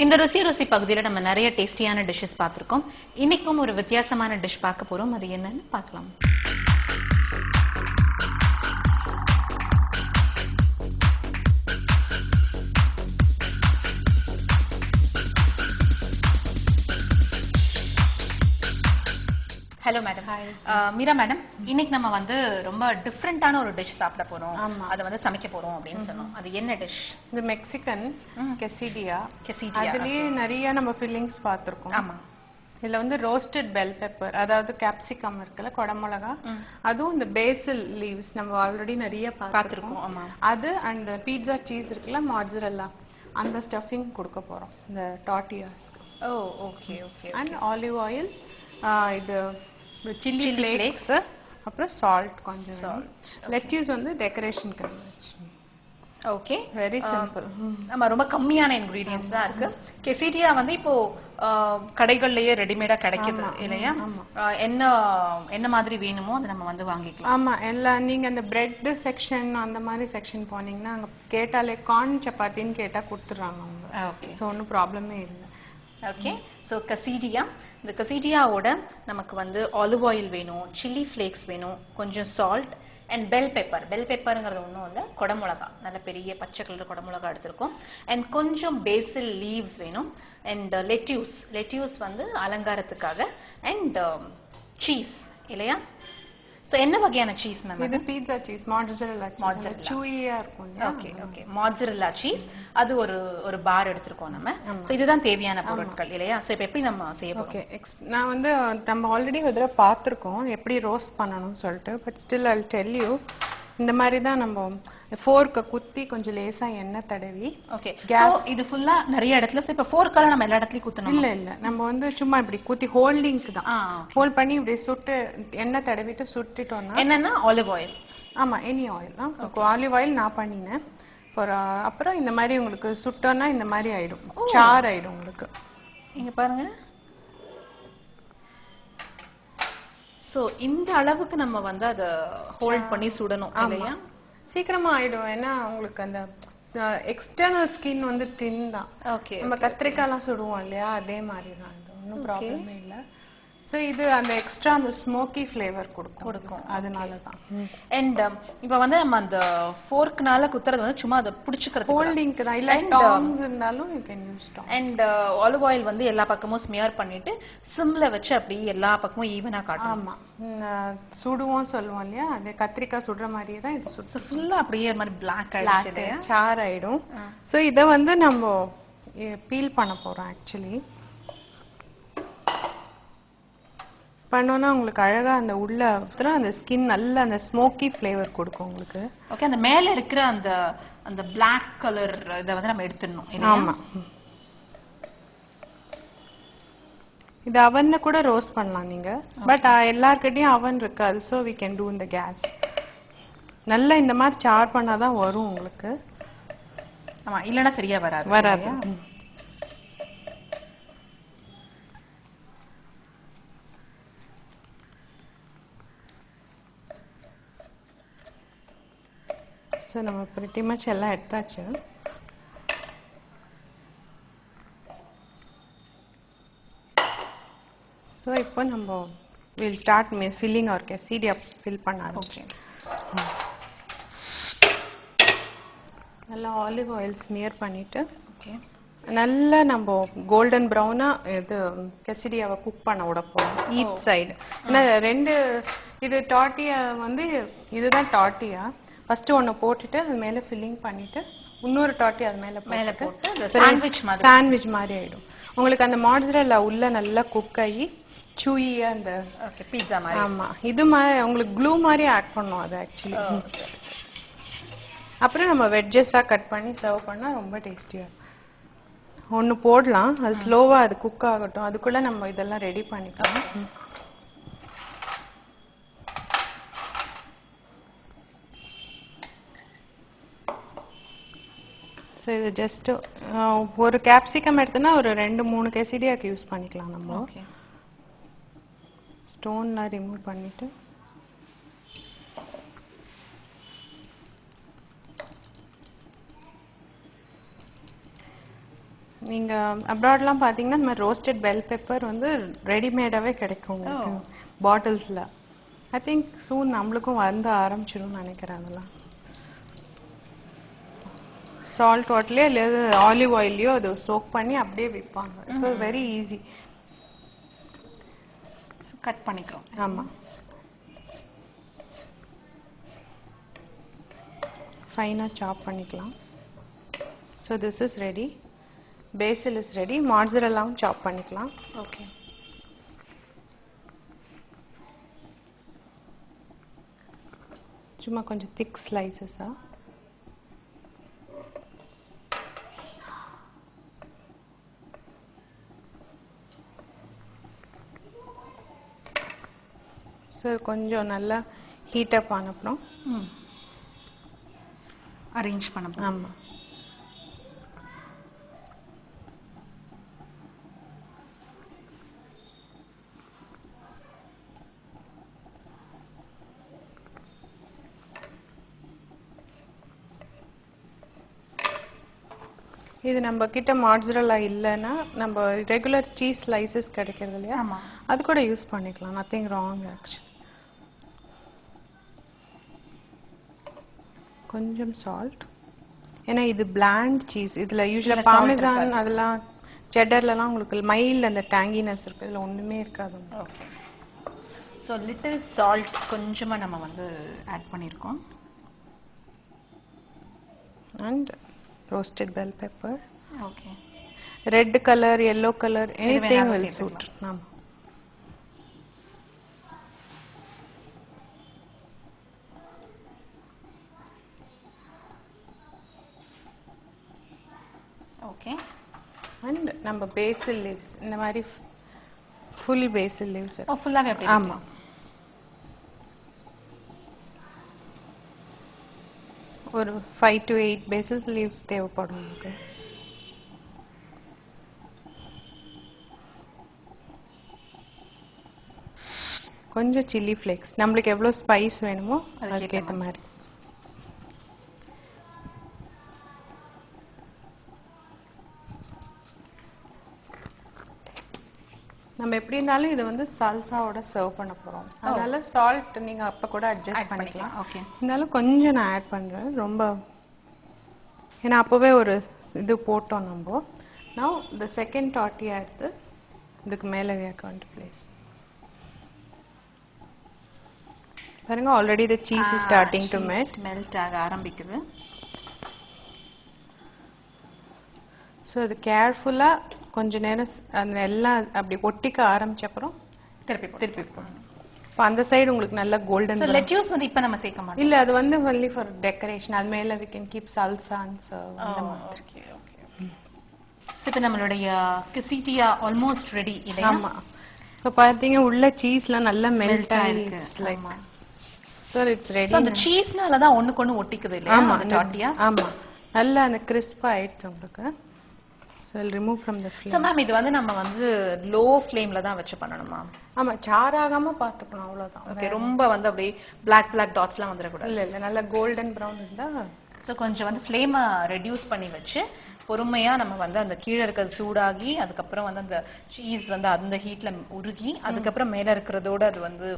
இந்த ருசி பகுதியில நம்ம நிறைய டேஸ்டியான டிஷ்ஷஸ் பார்த்திருக்கோம். இன்னைக்கும் ஒரு வித்தியாசமான டிஷ் பார்க்க போறோம். அது என்னன்னு பார்க்கலாம். Hello madam. மீரா மேடம், இன்னைக்கு நம்ம வந்து ரொம்ப டிஃப்ரெண்டான ஒரு டிஷ் சாப்பிட போறோம். அதை வந்து சமைக்க போறோம் அப்படின்னு சொன்னோம். அது என்ன டிஷ்? இந்த மெக்சிகன் கெசிடியா. அதுலயே நிறைய நம்ம ஃபில்லிங்ஸ் பார்த்திருக்கோம். ஆமா. இதுல வந்து ரோஸ்டட் பெல் பெப்பர், அதாவது கேப்சிகம் இருக்குல்ல, குடமிளகா, அதுவும் இந்த பேசில் லீவ்ஸ் நம்ம ஆல்ரெடி நிறைய பார்த்திருக்கோம். அது அண்ட் பீட்சா சீஸ் இருக்குல்ல, மாட்சரெல்லா, அந்த ஸ்டஃபிங் கொடுக்க போறோம் இந்த டார்டியாஸ்க்கு. Oh okay okay. And olive oil, இது சில்லி ஃப்ளேக்ஸ், அப்புறம் சால்ட் கொஞ்சம். சால்ட். லெட்யூஸ் வந்து டெக்கரேஷனுக்கு. Okay, very simple. நம்ம ரொம்ப கம்மியான இன்கிரீடியன்ஸ் தான் இருக்கு. கெசிடியா வந்து இப்போ கடைகள்லயே ரெடிமேடா கிடைக்குது இல்லையா? என்ன மாதிரி வேணுமோ அதை நம்ம வந்து வாங்கிக்கலாம். ஆமா, எல்லாம் நீங்க அந்த பிரெட் செக்ஷன் அந்த மாதிரி செக்ஷன் போனீங்கன்னா அங்க கேட்டாலே கார்ன் சப்பாத்தின்னு கேட்டா கொடுத்துறாங்க அவங்க. ஓகே, சோ ஒன்னும் ப்ராப்ளமே இல்லை. ஓகே. ஸோ கசீடியா, இந்த கசீடியாவோட நமக்கு வந்து ஆலிவ் ஆயில் வேணும், சில்லி ஃப்ளேக்ஸ் வேணும், கொஞ்சம் salt and bell pepper. Bell பெப்பருங்கிறது ஒன்றும் இல்லை, குடமிளகா, நல்ல பெரிய பச்சை கலர் குடமிளகா எடுத்திருக்கோம். அண்ட் கொஞ்சம் பேசில் லீவ்ஸ் வேணும். அண்ட் லெட்யூஸ் வந்து அலங்காரத்துக்காக. அண்ட் சீஸ் இல்லையா? சோ என்ன வகையான சீஸ் மேம்? இது பீட்சா சீஸ், மாட்சரெல்லா சீஸ், சூயியா இருக்கும். Okay okay, mozzarella cheese. அது ஒரு பார் எடுத்துறோம் நம்ம. சோ இதுதான் தேவையான பொருட்கள் இல்லையா? சோ இப்போ எப்படி நம்ம செய்ய போறோம்? ஓகே, நான் வந்து நம்ம ஆல்ரெடி ஒரு தடவை பார்த்திருக்கோம் எப்படி ரோஸ்ட் பண்ணணும்னு சொல்லிட்டு. But still I will tell you. இந்த மாதிரி தான் நம்ம ஃபோர்க்க குத்தி கொஞ்சம் லேசா எண்ணெய் தடவி. ஓகே, கேஸ் இது ஃபுல்லா நிறைய இடத்துல. இப்ப ஃபோர்க்கால நம்ம எல்லா இடத்துலயும் குத்தணும்? இல்ல, நம்ம வந்து சும்மா இப்படி குத்தி ஹோல்டிங்க்கு தான். ஹோல்ட் பண்ணி இப்படி சுட்டு எண்ணெய் தடவிட்டு சுட்டுட்டோம்னா. என்னன்னா ஆலிவ் ஆயில்? ஆமா, எனி ஆயில் தான். ஆலிவ் ஆயில் நான் பண்ணினேன். அப்புறம் இந்த மாதிரி உங்களுக்கு சுட்டோம்னா இந்த மாதிரி ஆயிடும், சார் ஆயிடும் உங்களுக்கு. இங்க பாருங்க. சோ இந்த அளவுக்கு நம்ம வந்து அதை ஹோல்ட் பண்ணி சுடணும் இல்லையா? சீக்கிரமா ஆயிடும். ஏன்னா உங்களுக்கு அந்த எக்ஸ்டர்னல் ஸ்கின் வந்து தின் தான். ஓகே, நம்ம கத்திரிக்காய்லாம் சுடுவோம் இல்லையா, அதே மாதிரி தான். இது ஒன்றும் ப்ராப்ளமே இல்லை. சோ இது அந்த எக்ஸ்ட்ரா அந்த ஸ்மோக்கி ஃப்ளேவர் கொடுக்கும், அதனால தான். அண்ட் இப்போ வந்து நம்ம அந்த ஃபோர்க்னால குத்துறது வந்து சும்மா அதை பிடிச்சிக்கிறது, ஹோல்டிங்க்கு தான். இல்ல டாங்ஸ் இருந்தாலும் you can use tong. And olive oil வந்து எல்லா பக்கமும் ஸ்மியர் பண்ணிட்டு சிம்ல வச்சு அப்படியே எல்லா பக்கமும் ஈவனா காட்டணும். ஆமா, சுடுவோம் சொல்லுவோம் இல்லையா, அது கத்திரிக்காய் சுடுற மாதிரியே தான் இது சுடு. ஃபுல்லா அப்படியே மாதிரி பிளாக் ஆயிடுச்சு, சார் ஆயிடும். சோ இத வந்து நம்ம பீல் பண்ண போறோம். ஆக்சுவலி பண்ணோம்னா உங்களுக்கு அழகா அந்த உள்ள அந்த ஸ்கின் நல்ல அந்த ஸ்மோக்கி ஃப்ளேவர் கொடுக்கும் உங்களுக்கு. ஓகே, அந்த மேல இருக்கிற அந்த அந்த பிளாக் கலர் இத வந்து நம்ம எடுத்துடணும். ஆமா, இது அவன்ல கூட ரோஸ்ட் பண்ணலாம் நீங்க. பட் எல்லார்கிட்டயும் அவன் இருக்காது. So we can do in the gas. நல்லா இந்த மாதிரி சார் பண்ணாதான் வரும் உங்களுக்கு. ஆமா, இல்லனா சரியா வராது. ஸோ நம்ம pretty much எல்லாம் எடுத்தாச்சு. ஸோ இப்போ நம்ம we'll start filling our quesadilla fill பண்ண ஆரம்பிச்சோம். நல்லா ஆலிவ் ஆயில் ஸ்மியர் பண்ணிட்டு நல்லா நம்ம கோல்டன் ப்ரௌனா இது quesadilla-வை குக் பண்ண விட போறோம் ஈச் சைடு. ஏன்னா ரெண்டு இது டார்ட்டியா வந்து இதுதான் டார்ட்டியா. ஃபர்ஸ்ட் ஒன்னு போட்டுட்டு அது மேல ஃபில்லிங் பண்ணிட்டு இன்னொரு டாட்டி அது மேல போட்டு சாண்ட்விச் மாதிரி ஆயிடும் உங்களுக்கு. அந்த மாட்சரெல்லா உள்ள நல்லா குக் ஆகி சூயியா அந்த பீட்சா மாதிரி. ஆமா, இது உங்களுக்கு க்ளூ மாதிரி ஆட் பண்ணும் அது ஆக்சுவலி. அப்புறம் நம்ம வெஜ்ஜஸா கட் பண்ணி சர்வ் பண்ணா ரொம்ப டேஸ்டியா. ஒன்னு போடலாம், அது ஸ்லோவா அது குக் ஆகட்டும். அதுக்குள்ள நம்ம இதெல்லாம் ரெடி பண்ணிக்கலாம். ஸோ இது ஜஸ்ட் ஒரு கேப்சிகம் எடுத்தோன்னா ஒரு 2-3 quesadilla-க்கு யூஸ் பண்ணிக்கலாம் நம்ம. ஸ்டோன்லாம் ரிமூவ் பண்ணிட்டு நீங்க அப்ராட்லாம் பாத்தீங்கன்னா இந்த மாதிரி ரோஸ்டட் பெல் பெப்பர் வந்து ரெடிமேடாவே கிடைக்கும் உங்களுக்கு பாட்டில்ஸ்ல. ஐ திங்க் சூன் நம்மளுக்கும் வந்து ஆரம்பிச்சிடும் நினைக்கிறேன். அதெல்லாம் சால்ட் வாட்டர்லயோ இல்லை ஆலிவ் ஆயிலையோ அதை சோக் பண்ணி அப்படியே விற்பாங்க. So very easy. கட் பண்ணிக்கிறோம். ஆமா, ஃபைனாக சாப் பண்ணிக்கலாம். So this is ready. Basil is ready. மாட்சரெல்லாவும் சாப் பண்ணிக்கலாம். ஓகே. சும்மா கொஞ்சம் திக் ஸ்லைசஸா. ஸோ கொஞ்சம் நல்லா ஹீட்டப் ஆனப்புறம் அரேஞ்ச் பண்ண. ஆமாம். இது நம்ம கிட்ட மாட்சரல்லா இல்லைன்னா நம்ம ரெகுலர் சீஸ் ஸ்லைசஸ் கிடைக்கிறது இல்லையா, அது கூட யூஸ் பண்ணிக்கலாம். Nothing wrong actually. கொஞ்சம் சால்ட், ஏன்னா இது பிளாண்ட் சீஸ். இதில் யூஸ்வலாக பார்மெசான் அதெல்லாம் செட்டர்லலாம் உங்களுக்கு மைல்டு அந்த டேங்கினஸ் இருக்குது. இதில் ஒன்றுமே இருக்காது. ஓகே. ஸோ லிட்டில் சால்ட் கொஞ்சமாக நம்ம வந்து ஆட் பண்ணியிருக்கோம். And roasted bell pepper. Okay. Red color, yellow color, anything will suit. Okay. And நம்ம basil leaves, இந்த மாதிரி full basil leaves. Oh, full-ஆவே அப்படியே. ஆமா. ஒரு 5 to 8 basil leaves தேவைப்படும் நமக்கு. கொஞ்சம் சில்லி ஃப்ளேக்ஸ், நம்மளுக்கு எவ்வளோ ஸ்பைஸ் வேணுமோ அதுக்கேற்ற மாதிரி. நம்ம எப்படி இருந்தாலும் இது வந்து சால்சாவோட சர்வ் பண்ண போறோம். அதனால சால்ட் நீங்க அப்ப கூட அட்ஜஸ்ட் பண்ணிக்கலாம். ஓகே. இருந்தாலும் கொஞ்சம் நான் ஆட் பண்றேன். ரொம்ப ஏன்னா அப்பவே ஒரு இது போட்டோம் நம்ம. Now the second tortilla எடுத்து இதுக்கு மேல we are going to place. பாருங்க already the cheese is starting to melt ஆக ஆரம்பிக்குது. ஸோ அது கேர்ஃபுல்லா கொஞ்ச நேரம் அந்த எல்லாம் அப்படி ஒட்டிக்க ஆரம்பிச்ச அப்புறம் திருப்பி போடணும். இப்போ அந்த சைடு உங்களுக்கு நல்ல கோல்டன். சோ லெட்யூஸ் வந்து இப்போ நம்ம சேர்க்க மாட்டோம். இல்ல, அது வந்து only for decoration. அது மேல we can keep salsa and serve. Okay okay okay. So இப்போ நம்மளுடைய quesadilla almost ready இல்லையா? ஆமா. இப்போ பாத்தீங்க உள்ள சீஸ்லாம் நல்லா மெல்ட் ஆயிருக்கு. Like so it's ready. So அந்த சீஸ்னால தான் ஒண்ணுக்கு ஒண்ணு ஒட்டிக்குது இல்லையா அந்த tortillas? ஆமா, நல்லா அந்த கிறிஸ்பா ஆயிடுச்சு உங்களுக்கு. So I'll remove from the flame. So ma'am இது வந்து நம்ம வந்து லோ ஃப்ளேம்ல தான் வச்சு பண்ணணுமா? ஆமா, சாராகாம பாத்துக்கணும் அவ்வளவுதான். ஓகே. ரொம்ப வந்து அப்படியே black டாட்ஸ்லாம் வந்துட கூடாது. இல்ல நல்லா கோல்டன் பிரவுன் இருந்தா. சோ கொஞ்சம் வந்து ஃப்ளேமை ரெடியூஸ் பண்ணி வச்சு பொறுமையா நம்ம வந்து அந்த கீழே இருக்கிறது சூடாகி அதுக்கப்புறம் வந்து அந்த சீஸ் வந்து அந்த ஹீட்ல உருகி அதுக்கப்புறம் மேல இருக்கிறதோட அது வந்து